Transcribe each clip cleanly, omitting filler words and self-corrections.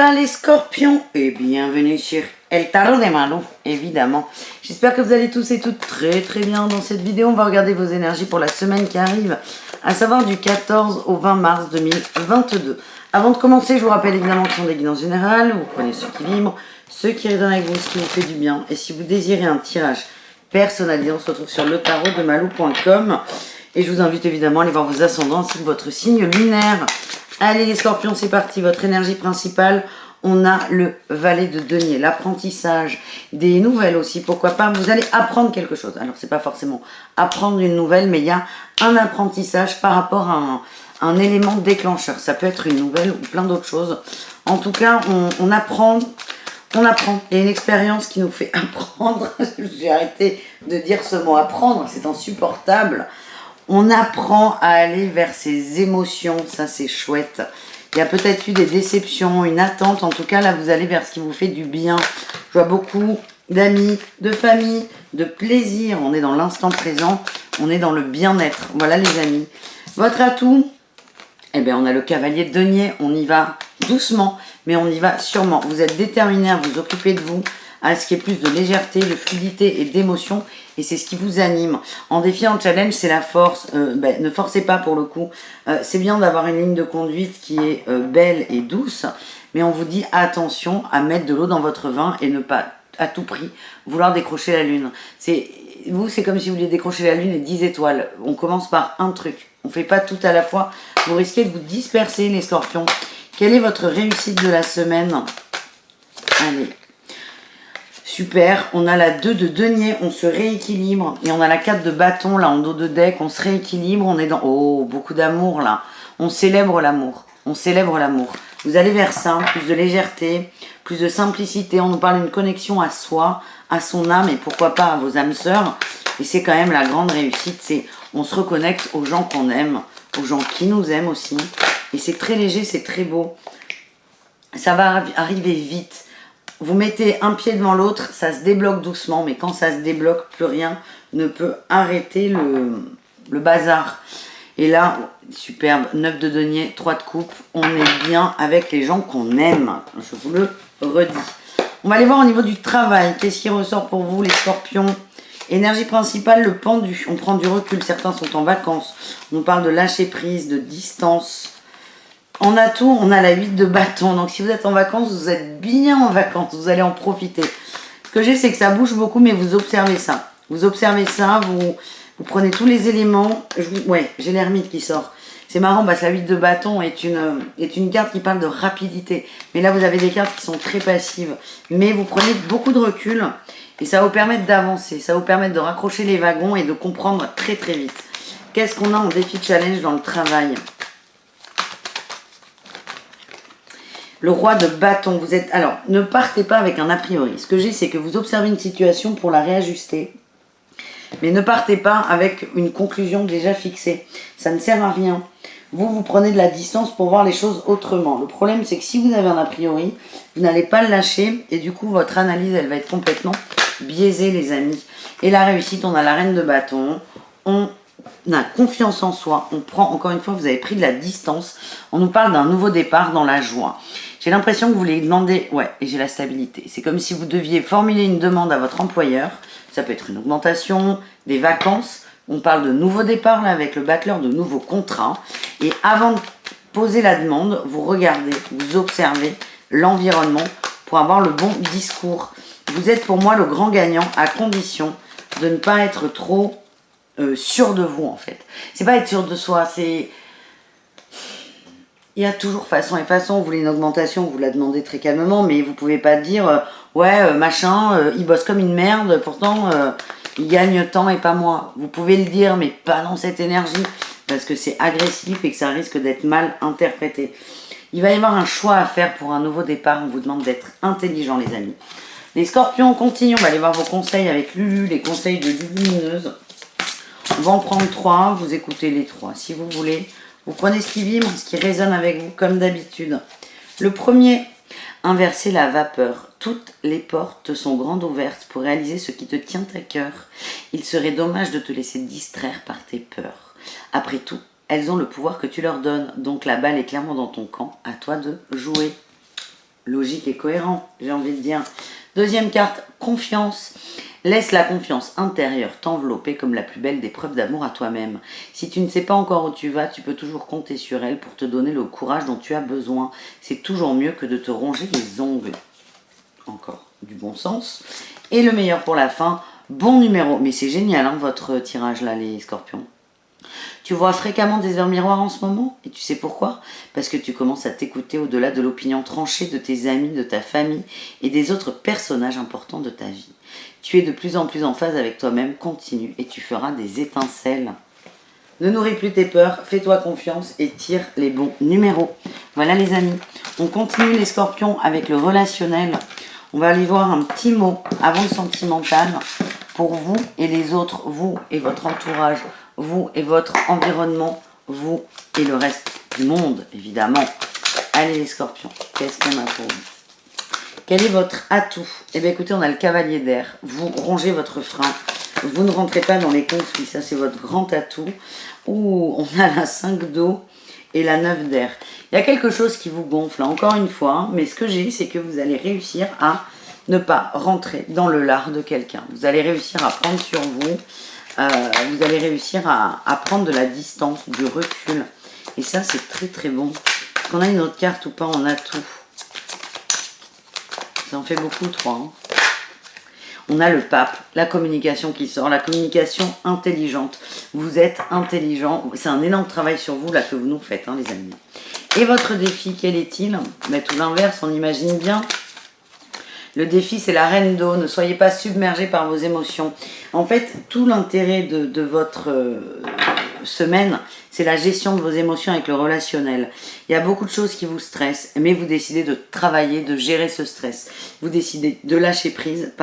Hola les scorpions et bienvenue sur El Tarot de Malou, évidemment. J'espère que vous allez tous et toutes très bien. Dans cette vidéo, on va regarder vos énergies pour la semaine qui arrive, à savoir du 14 au 20 mars 2022. Avant de commencer, je vous rappelle évidemment que ce sont des guidances générales. Vous prenez ceux qui vibrent, ceux qui résonnent avec vous, ce qui vous fait du bien. Et si vous désirez un tirage personnalisé, on se retrouve sur letarotdemalou.com. Et je vous invite évidemment à aller voir vos ascendants ainsi que votre signe lunaire. Allez les scorpions, c'est parti. Votre énergie principale, on a le valet de denier, l'apprentissage, des nouvelles aussi, pourquoi pas. Vous allez apprendre quelque chose. Alors c'est pas forcément apprendre une nouvelle, mais il y a un apprentissage par rapport à un élément déclencheur. Ça peut être une nouvelle ou plein d'autres choses. En tout cas, on apprend. On apprend. Il y a une expérience qui nous fait apprendre. J'ai arrêté de dire ce mot apprendre, c'est insupportable. On apprend à aller vers ses émotions, ça c'est chouette. Il y a peut-être eu des déceptions, une attente. En tout cas, là, vous allez vers ce qui vous fait du bien. Je vois beaucoup d'amis, de famille, de plaisir. On est dans l'instant présent, on est dans le bien-être. Voilà les amis. Votre atout, eh bien, on a le cavalier de denier. On y va doucement, mais on y va sûrement. Vous êtes déterminé à vous occuper de vous, à ce qui est plus de légèreté, de fluidité et d'émotion. Et c'est ce qui vous anime. En défi, en challenge, c'est la force. Ne forcez pas pour le coup. C'est bien d'avoir une ligne de conduite qui est belle et douce. Mais on vous dit attention à mettre de l'eau dans votre vin et ne pas à tout prix vouloir décrocher la lune. C'est comme si vous vouliez décrocher la lune et 10 étoiles. On commence par un truc. On ne fait pas tout à la fois. Vous risquez de vous disperser les scorpions. Quelle est votre réussite de la semaine? Allez. Super, on a la 2 de denier, on se rééquilibre. Et on a la 4 de bâton, là, en dos de deck, on se rééquilibre. On est dans... Oh, beaucoup d'amour, là. On célèbre l'amour. On célèbre l'amour. Vous allez vers ça, plus de légèreté, plus de simplicité. On nous parle d'une connexion à soi, à son âme, et pourquoi pas à vos âmes sœurs. Et c'est quand même la grande réussite, c'est on se reconnecte aux gens qu'on aime, aux gens qui nous aiment aussi. Et c'est très léger, c'est très beau. Ça va arriver vite. Vous mettez un pied devant l'autre, ça se débloque doucement, mais quand ça se débloque, plus rien ne peut arrêter le bazar. Et là, superbe, 9 de denier, 3 de coupe, on est bien avec les gens qu'on aime, je vous le redis. On va aller voir au niveau du travail, qu'est-ce qui ressort pour vous les scorpions? Énergie principale, le pendu, on prend du recul, certains sont en vacances, on nous parle de lâcher prise, de distance. En atout, on a la 8 de bâton. Donc, si vous êtes en vacances, vous êtes bien en vacances. Vous allez en profiter. Ce que j'ai, c'est que ça bouge beaucoup, mais vous observez ça. Vous observez ça, vous prenez tous les éléments. Ouais, j'ai l'ermite qui sort. C'est marrant parce que la 8 de bâton est une carte qui parle de rapidité. Mais là, vous avez des cartes qui sont très passives. Mais vous prenez beaucoup de recul et ça va vous permettre d'avancer. Ça va vous permettre de raccrocher les wagons et de comprendre très vite. Qu'est-ce qu'on a en défi challenge dans le travail? Le roi de bâton, vous êtes... Alors, ne partez pas avec un a priori. Ce que j'ai, c'est que vous observez une situation pour la réajuster. Mais ne partez pas avec une conclusion déjà fixée. Ça ne sert à rien. Vous prenez de la distance pour voir les choses autrement. Le problème, c'est que si vous avez un a priori, vous n'allez pas le lâcher. Et du coup, votre analyse, elle va être complètement biaisée, les amis. Et la réussite, on a la reine de bâton. On a confiance en soi. On prend, encore une fois, vous avez pris de la distance. On nous parle d'un nouveau départ dans la joie. J'ai l'impression que vous voulez demander, ouais, et j'ai la stabilité. C'est comme si vous deviez formuler une demande à votre employeur. Ça peut être une augmentation, des vacances. On parle de nouveau départ là avec le backleur, de nouveaux contrats. Et avant de poser la demande, vous regardez, vous observez l'environnement pour avoir le bon discours. Vous êtes pour moi le grand gagnant à condition de ne pas être trop sûr de vous en fait. C'est pas être sûr de soi, c'est... Il y a toujours façon et façon. Vous voulez une augmentation, vous la demandez très calmement, mais vous pouvez pas dire ouais, machin, il bosse comme une merde, pourtant il gagne tant et pas moi. Vous pouvez le dire, mais pas dans cette énergie, parce que c'est agressif et que ça risque d'être mal interprété. Il va y avoir un choix à faire pour un nouveau départ. On vous demande d'être intelligent, les amis. Les scorpions, on continue. On va aller voir vos conseils avec Lulu, les conseils de Lulumineuse. On va en prendre 3. Vous écoutez les 3 si vous voulez. Vous prenez ce qui vibre, ce qui résonne avec vous, comme d'habitude. Le premier, inverser la vapeur. Toutes les portes te sont grandes ouvertes pour réaliser ce qui te tient à cœur. Il serait dommage de te laisser distraire par tes peurs. Après tout, elles ont le pouvoir que tu leur donnes. Donc la balle est clairement dans ton camp. À toi de jouer. logique et cohérent, j'ai envie de dire. Deuxième carte, confiance. Laisse la confiance intérieure t'envelopper comme la plus belle des preuves d'amour à toi-même. Si tu ne sais pas encore où tu vas, tu peux toujours compter sur elle pour te donner le courage dont tu as besoin. C'est toujours mieux que de te ronger les ongles. Encore du bon sens. Et le meilleur pour la fin, bon numéro. Mais c'est génial hein, votre tirage là, les scorpions. Tu vois fréquemment des heures miroirs en ce moment, et tu sais pourquoi? Parce que tu commences à t'écouter au-delà de l'opinion tranchée de tes amis, de ta famille et des autres personnages importants de ta vie. Tu es de plus en plus en phase avec toi-même, continue et tu feras des étincelles. Ne nourris plus tes peurs, fais-toi confiance et tire les bons numéros. Voilà les amis, on continue les scorpions avec le relationnel. On va aller voir un petit mot avant le sentimental pour vous et les autres, vous et votre entourage, vous et votre environnement, vous et le reste du monde, évidemment. Allez les scorpions, qu'est-ce qu'on a pour vous? Quel est votre atout? Eh bien écoutez, on a le cavalier d'air. Vous rongez votre frein. Vous ne rentrez pas dans les conflits. Ça, c'est votre grand atout. Ouh, on a la 5 d'eau et la 9 d'air. Il y a quelque chose qui vous gonfle, là, encore une fois. Hein, mais ce que j'ai, c'est que vous allez réussir à ne pas rentrer dans le lard de quelqu'un. Vous allez réussir à prendre sur vous. Vous allez réussir à prendre de la distance, du recul. Et ça, c'est très très bon. Est-ce qu'on a une autre carte ou pas en atout? Ça en fait beaucoup, 3. Hein. On a le pape, la communication qui sort, la communication intelligente. Vous êtes intelligent. C'est un énorme travail sur vous là que vous nous faites, hein, les amis. Et votre défi, quel est-il? Ben, tout l'inverse, on imagine bien. Le défi, c'est la reine d'eau. Ne soyez pas submergé par vos émotions. En fait, tout l'intérêt de votre semaine, c'est la gestion de vos émotions avec le relationnel. Il y a beaucoup de choses qui vous stressent, mais vous décidez de travailler, de gérer ce stress. Vous décidez de lâcher prise,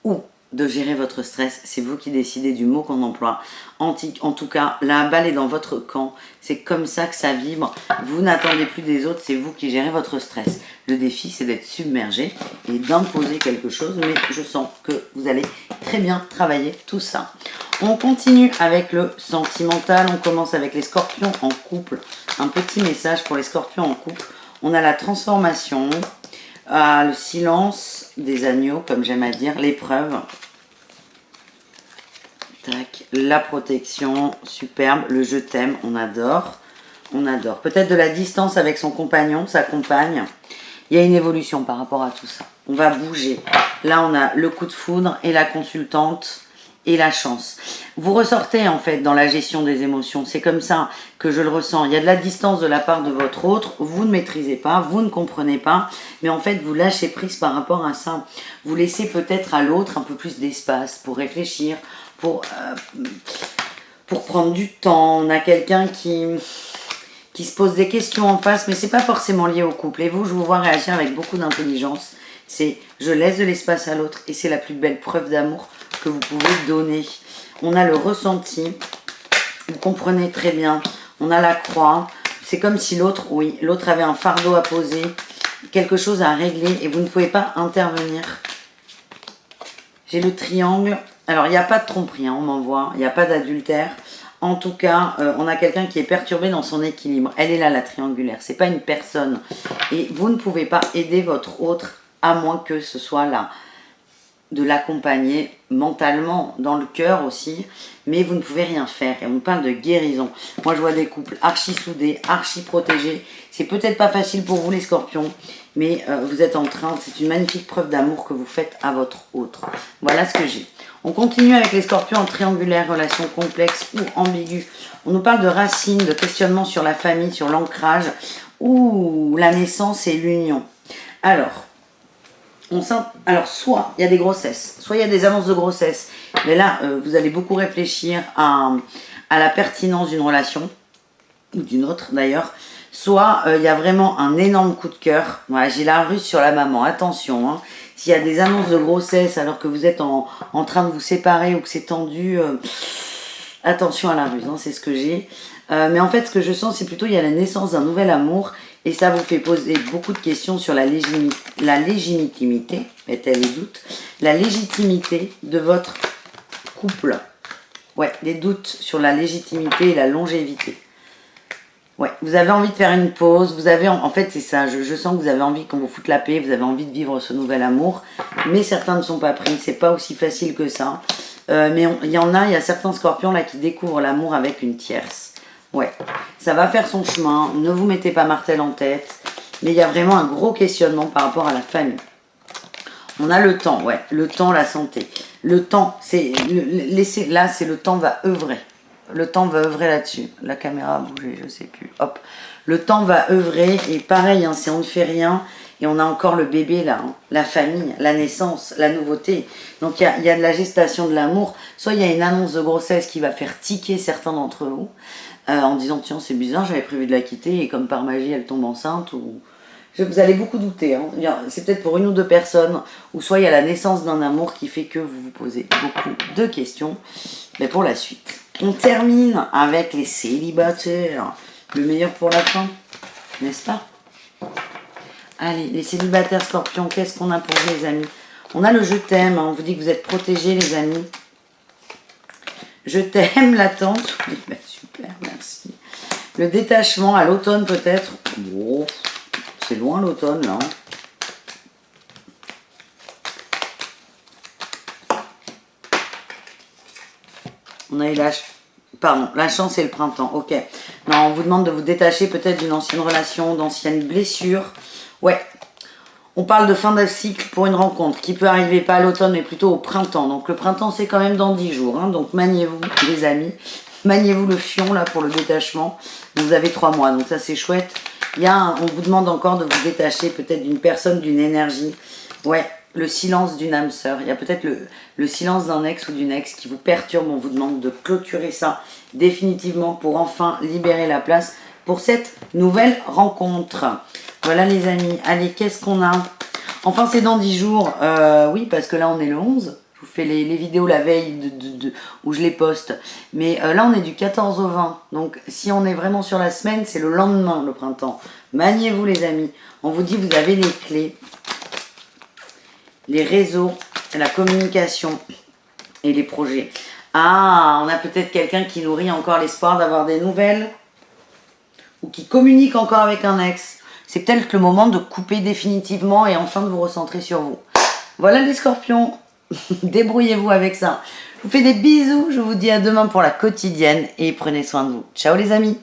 ou de gérer votre stress. C'est vous qui décidez du mot qu'on emploie. En tout cas, la balle est dans votre camp. C'est comme ça que ça vibre. Vous n'attendez plus des autres, c'est vous qui gérez votre stress. Le défi, c'est d'être submergé et d'imposer quelque chose, mais je sens que vous allez très bien travailler tout ça. On continue avec le sentimental. On commence avec les scorpions en couple. Un petit message pour les scorpions en couple. On a la transformation, le silence des agneaux, comme j'aime à dire, l'épreuve. Tac, la protection, superbe, le je t'aime, on adore. On adore. Peut-être de la distance avec son compagnon, sa compagne. Il y a une évolution par rapport à tout ça. On va bouger. Là, on a le coup de foudre et la consultante et la chance. Vous ressortez en fait dans la gestion des émotions. C'est comme ça que je le ressens. Il y a de la distance de la part de votre autre. Vous ne maîtrisez pas, vous ne comprenez pas. Mais en fait, vous lâchez prise par rapport à ça. Vous laissez peut-être à l'autre un peu plus d'espace pour réfléchir, pour prendre du temps. On a quelqu'un qui se pose des questions en face, mais c'est pas forcément lié au couple. Et vous, je vous vois réagir avec beaucoup d'intelligence. C'est je laisse de l'espace à l'autre et c'est la plus belle preuve d'amour que vous pouvez donner. On a le ressenti, vous comprenez très bien. On a la croix, c'est comme si l'autre, oui, l'autre avait un fardeau à poser, quelque chose à régler et vous ne pouvez pas intervenir. J'ai le triangle. Alors, il n'y a pas de tromperie, hein, on m'envoie, il n'y a pas d'adultère. En tout cas, on a quelqu'un qui est perturbé dans son équilibre. Elle est là, la triangulaire. C'est pas une personne. Et vous ne pouvez pas aider votre autre à moins que ce soit là de l'accompagner mentalement, dans le cœur aussi, mais vous ne pouvez rien faire. Et on parle de guérison. Moi, je vois des couples archi soudés, archi protégés. C'est peut-être pas facile pour vous, les scorpions, mais vous êtes en train, c'est une magnifique preuve d'amour que vous faites à votre autre. Voilà ce que j'ai. On continue avec les scorpions en triangulaire, relation complexe ou ambiguë. On nous parle de racines, de questionnement sur la famille, sur l'ancrage, ou la naissance et l'union. Alors, soit il y a des grossesses, soit il y a des annonces de grossesse. Mais là, vous allez beaucoup réfléchir à la pertinence d'une relation, ou d'une autre d'ailleurs. Soit il y a vraiment un énorme coup de cœur. Voilà, j'ai la ruse sur la maman, attention. Hein. S'il y a des annonces de grossesse alors que vous êtes en train de vous séparer ou que c'est tendu, attention à la ruse, hein, c'est ce que j'ai. Mais en fait, ce que je sens, c'est plutôt il y a la naissance d'un nouvel amour. Et ça vous fait poser beaucoup de questions sur la légitimité, mettez les doutes, la légitimité de votre couple. Ouais, des doutes sur la légitimité et la longévité. Ouais, vous avez envie de faire une pause, vous avez, en fait c'est ça, je sens que vous avez envie qu'on vous foute la paix, vous avez envie de vivre ce nouvel amour, mais certains ne sont pas pris, c'est pas aussi facile que ça. Mais il y a certains scorpions là qui découvrent l'amour avec une tierce. Ouais, ça va faire son chemin, ne vous mettez pas Martel en tête, mais il y a vraiment un gros questionnement par rapport à la famille. On a le temps, ouais, le temps, la santé. Le temps, c'est, là c'est le temps va œuvrer. Le temps va œuvrer là-dessus. La caméra a bougé, je sais plus. Hop. Le temps va œuvrer. Et pareil, hein, si on ne fait rien, et on a encore le bébé là, hein, la famille, la naissance, la nouveauté. Donc il y a de la gestation de l'amour. Soit il y a une annonce de grossesse qui va faire tiquer certains d'entre vous, en disant tiens c'est bizarre, j'avais prévu de la quitter et comme par magie elle tombe enceinte. Ou vous allez beaucoup douter. Hein. C'est peut-être pour une ou deux personnes. Ou soit il y a la naissance d'un amour qui fait que vous vous posez beaucoup de questions. Mais pour la suite. On termine avec les célibataires. Le meilleur pour la fin, n'est-ce pas? Allez, les célibataires scorpions, qu'est-ce qu'on a pour vous les amis? On a le je t'aime, hein. On vous dit que vous êtes protégés les amis. Je t'aime, l'attente. Oui, bah, super, merci. Le détachement à l'automne peut-être. Bon, c'est loin l'automne là. On a eu la chance et le printemps, ok. Non, on vous demande de vous détacher peut-être d'une ancienne relation, d'anciennes blessures. Ouais, on parle de fin de cycle pour une rencontre qui peut arriver pas à l'automne mais plutôt au printemps. Donc le printemps c'est quand même dans 10 jours. Hein. Donc maniez-vous les amis, maniez-vous le fion là pour le détachement. Vous avez 3 mois, donc ça c'est chouette. On vous demande encore de vous détacher peut-être d'une personne, d'une énergie. Ouais. Le silence d'une âme sœur. Il y a peut-être le silence d'un ex ou d'une ex qui vous perturbe. On vous demande de clôturer ça définitivement pour enfin libérer la place pour cette nouvelle rencontre. Voilà les amis. Allez, qu'est-ce qu'on a? Enfin, c'est dans 10 jours. Oui, parce que là, on est le 11. Je vous fais les vidéos la veille où je les poste. Mais là, on est du 14 au 20. Donc, si on est vraiment sur la semaine, c'est le lendemain, le printemps. Maniez-vous les amis. On vous dit, vous avez les clés. Les réseaux, la communication et les projets. Ah, on a peut-être quelqu'un qui nourrit encore l'espoir d'avoir des nouvelles ou qui communique encore avec un ex. C'est peut-être le moment de couper définitivement et enfin de vous recentrer sur vous. Voilà les scorpions, débrouillez-vous avec ça. Je vous fais des bisous, je vous dis à demain pour la quotidienne et prenez soin de vous. Ciao les amis.